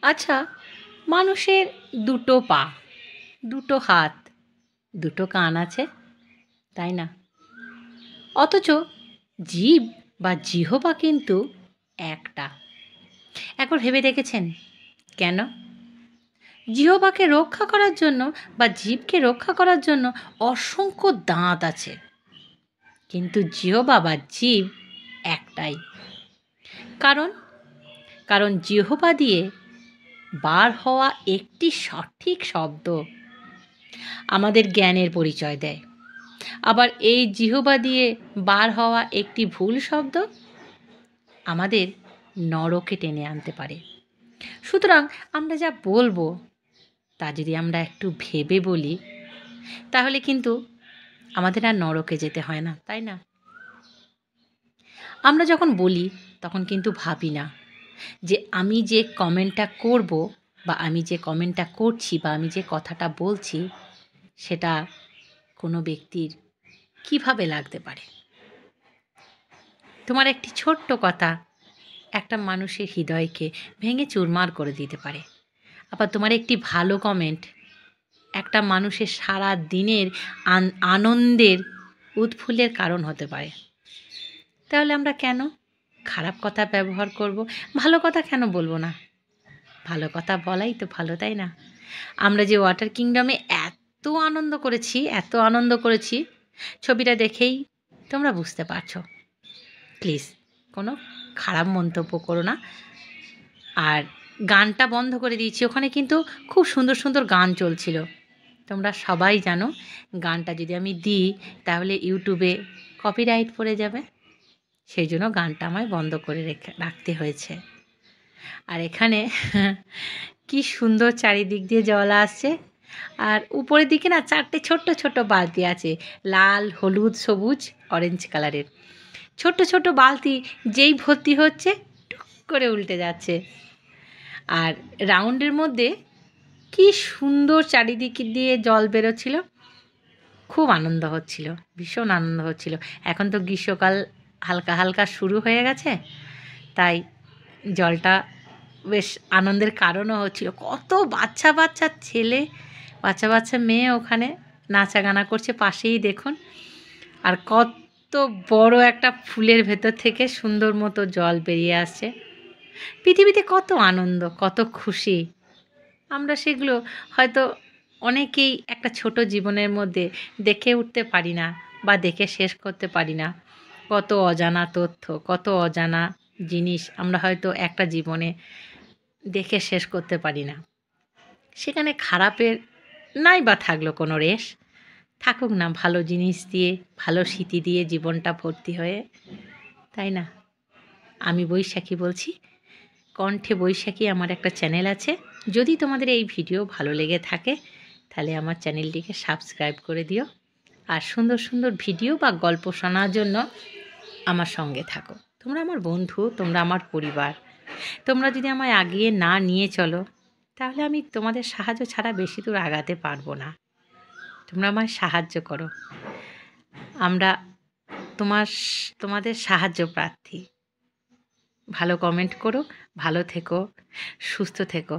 আচ্ছা, মানুষের দুটো পা, দুটো হাত, দুটো কান আছে, তাই না? অথচ জীব বা জিহ্বা কিন্তু একটা। একবার ভেবে দেখেছেন কেন? জিহ্বাকে রক্ষা করার জন্য বা জীবকে রক্ষা করার জন্য অসংখ্য দাঁত আছে, কিন্তু জিহ্বা বা জীব একটাই। কারণ কারণ জিহ্বা দিয়ে বার হওয়া একটি সঠিক শব্দ আমাদের জ্ঞানের পরিচয় দেয়, আবার এই জিহ্বা দিয়ে বার হওয়া একটি ভুল শব্দ আমাদের নরকে টেনে আনতে পারে। সুতরাং আমরা যা বলবো তা যদি আমরা একটু ভেবে বলি, তাহলে কিন্তু আমাদের আর নরকে যেতে হয় না, তাই না? আমরা যখন বলি তখন কিন্তু ভাবি না যে আমি যে কমেন্টটা করব বা আমি যে কমেন্টটা করছি বা আমি যে কথাটা বলছি সেটা কোনো ব্যক্তির কিভাবে লাগতে পারে। তোমার একটি ছোট্ট কথা একটা মানুষের হৃদয়কে ভেঙে চুরমার করে দিতে পারে। আবার তোমার একটি ভালো কমেন্ট একটা মানুষের সারা দিনের আনন্দের উৎফুল্লের কারণ হতে পারে। তাহলে আমরা কেন খারাপ কথা ব্যবহার করব? ভালো কথা কেন বলবো না? ভালো কথা বলাই তো ভালো, তাই না? আমরা যে ওয়াটার কিংডমে এত আনন্দ করেছি, এত আনন্দ করেছি, ছবিটা দেখেই তোমরা বুঝতে পারছো। প্লিজ কোনো খারাপ মন্তব্য করো না। আর গানটা বন্ধ করে দিয়েছি, ওখানে কিন্তু খুব সুন্দর সুন্দর গান চলছিল। তোমরা সবাই জানো গানটা যদি আমি দিই তাহলে ইউটিউবে কপিরাইট পড়ে যাবে, সেই জন্য গানটা আমায় বন্ধ করে রাখতে হয়েছে। আর এখানে কি সুন্দর চারিদিক দিয়ে জল আসছে, আর উপরের দিকে না 4টে ছোট্ট ছোট্ট বালতি আছে, লাল, হলুদ, সবুজ, অরেঞ্জ কালারের। ছোট্ট ছোট্ট বালতি যেই ভর্তি হচ্ছে টুক করে উল্টে যাচ্ছে। আর রাউন্ডের মধ্যে কি সুন্দর চারিদিক দিয়ে জল বেরোচ্ছিল, খুব আনন্দ হচ্ছিল, ভীষণ আনন্দ হচ্ছিল। এখন তো গ্রীষ্মকাল হালকা হালকা শুরু হয়ে গেছে, তাই জলটা বেশ আনন্দের কারণও হচ্ছিল। কত বাচ্চা বাচ্চা ছেলে, বাচ্চা বাচ্চা মেয়ে ওখানে নাচাগানা করছে পাশেই দেখুন। আর কত বড় একটা ফুলের ভেতর থেকে সুন্দর মতো জল বেরিয়ে আসছে। পৃথিবীতে কত আনন্দ, কত খুশি, আমরা সেগুলো হয়তো অনেকেই একটা ছোট জীবনের মধ্যে দেখে উঠতে পারি না বা দেখে শেষ করতে পারি না। কত অজানা তথ্য, কত অজানা জিনিস আমরা হয়তো একটা জীবনে দেখে শেষ করতে পারি না। সেখানে খারাপের নাই বা থাকলো কোনো রেশ, থাকুক না ভালো জিনিস দিয়ে, ভালো স্মৃতি দিয়ে জীবনটা ভর্তি হয়ে, তাই না? আমি বৈশাখী বলছি, কণ্ঠে বৈশাখী আমার একটা চ্যানেল আছে। যদি তোমাদের এই ভিডিও ভালো লেগে থাকে তাহলে আমার চ্যানেলটিকে সাবস্ক্রাইব করে দিও, আর সুন্দর সুন্দর ভিডিও বা গল্প শোনার জন্য আমার সঙ্গে থাকো। তোমরা আমার বন্ধু, তোমরা আমার পরিবার। তোমরা যদি আমায় আগিয়ে না নিয়ে চলো তাহলে আমি তোমাদের সাহায্য ছাড়া বেশি দূর আগাতে পারবো না। তোমরা আমায় সাহায্য করো, আমরা তোমাদের সাহায্য প্রার্থী। ভালো কমেন্ট করো, ভালো থেকো, সুস্থ থেকো।